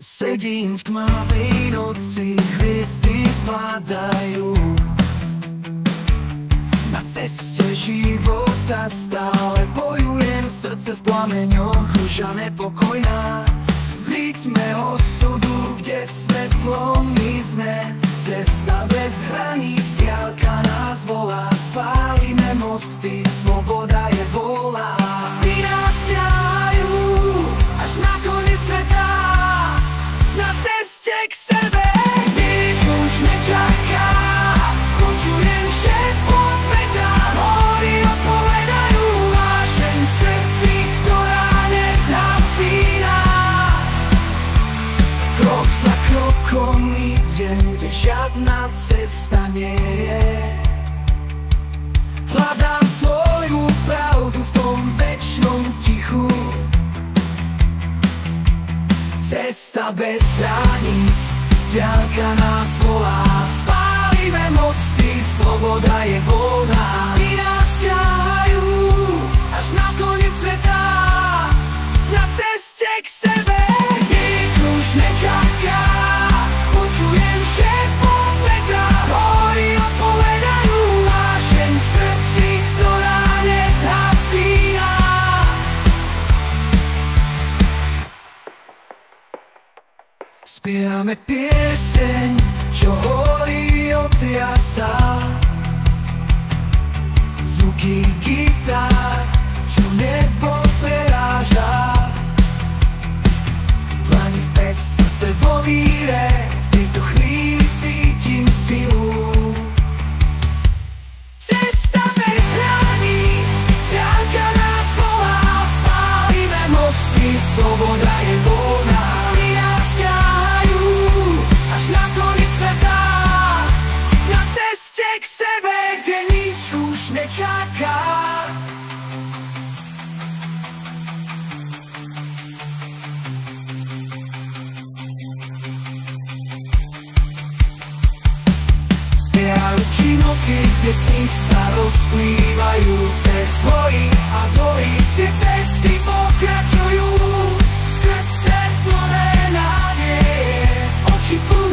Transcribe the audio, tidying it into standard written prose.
Sedím v tmavej noci, hviezdy padajú. Na ceste života stále bojujem, srdce v plameňoch, ruža nepokojná. V rytme osudu, kde svetlo mizne, cesta bez hraníc, diaľka nás volá. Spálime mosty, sloboda je voľná. Sny nás ťahajú až na koniec sveta, na ceste k sebe nič už nečaká. Počujem šepot vetra, hory odpovedajú vášeň v srdci, ktorá nezhasína. Krok za krokom idem, kde žiadna cesta nie je. Hľadám svoju pravdu v tom večnom tichu. Cesta bez hraníc, diaľka nás volá. Spálime mosty, sloboda je voľná. Sny nás ťahajú až na koniec sveta, na ceste k sebe nič už nečaká. Počujem šepot vetra, hory odpovedajú vášeň v srdci, ktorá nezhasína. Spievame pieseň, čo horí od jasa. Zvuky gitár, čo nebo preráža. Dlani v pes, srdce vo víre, v tejto chvíli cítim silu. Cesta bez hraníc, diaľka nás volá. Spálime mosty, sloboda je voľná. Sny nás ťahajú až na koniec sveta, na ceste k sebe, kde nič už nečaká. Spievajú noci, piesni sa rozplývajú cez hory a doly, tie cesty pokračujú. Srdce plné nádeje, oči plné